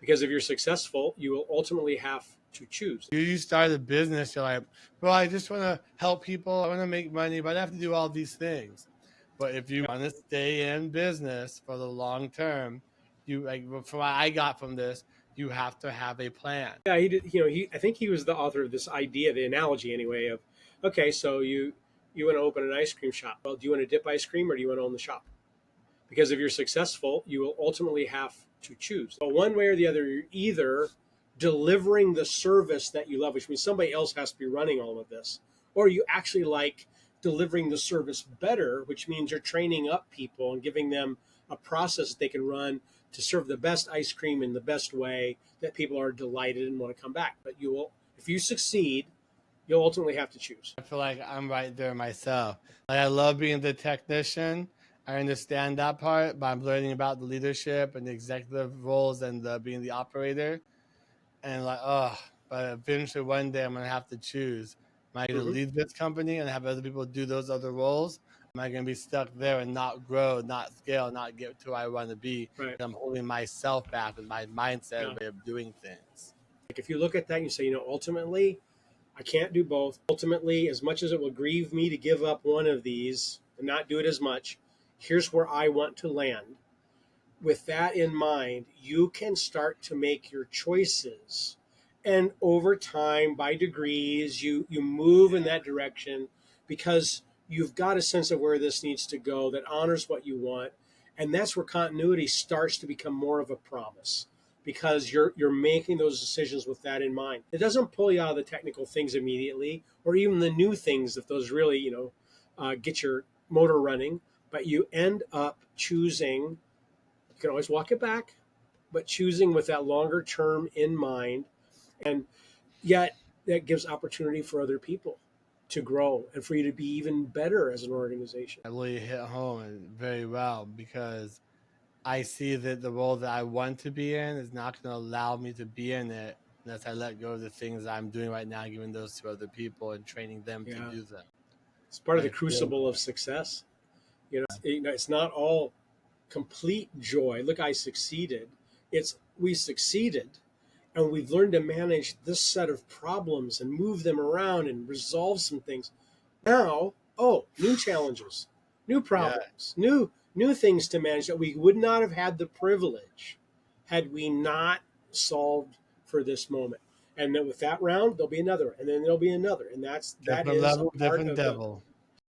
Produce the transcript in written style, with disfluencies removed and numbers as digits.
Because if you're successful, you will ultimately have to choose. You start a business, you're like, well, I just want to help people. I want to make money, but I have to do all these things. But if you want to stay in business for the long term, you like from what I got from this, you have to have a plan. Yeah, he did. I think he was the author of this idea, the analogy anyway, of okay, so you want to open an ice cream shop. Well, do you want to dip ice cream or do you want to own the shop? Because if you're successful, you will ultimately have to choose. But one way or the other, you're either delivering the service that you love, which means somebody else has to be running all of this, or you actually like delivering the service better, which means you're training up people and giving them a process that they can run to serve the best ice cream in the best way that people are delighted and want to come back. But you will, if you succeed, you'll ultimately have to choose. I feel like I'm right there myself. Like I love being the technician. I understand that part, but I'm learning about the leadership and the executive roles and being the operator. And like, oh, but eventually one day I'm gonna have to choose. Am I gonna lead this company and have other people do those other roles? Am I gonna be stuck there and not grow, not scale, not get to where I want to be? Right. I'm holding myself back with my mindset and way of doing things. Like if you look at that and you say, ultimately, I can't do both. Ultimately, as much as it will grieve me to give up one of these and not do it as much, here's where I want to land. With that in mind, you can start to make your choices. And over time, by degrees, you move in that direction because you've got a sense of where this needs to go that honors what you want. And that's where continuity starts to become more of a promise because you're making those decisions with that in mind. It doesn't pull you out of the technical things immediately or even the new things if those really, get your motor running, but you end up choosing. You can always walk it back, but choosing with that longer term in mind. And yet that gives opportunity for other people to grow and for you to be even better as an organization. I really hit home very well because I see that the role that I want to be in is not going to allow me to be in it unless I let go of the things I'm doing right now, giving those to other people and training them to do them. It's part of the crucible of success. It's not all complete joy. Look, I succeeded. It's we succeeded and we've learned to manage this set of problems and move them around and resolve some things. Now, new challenges, new problems, new things to manage that we would not have had the privilege had we not solved for this moment. And then with that round, there'll be another, and then there'll be another, and that is level, a part different of devil.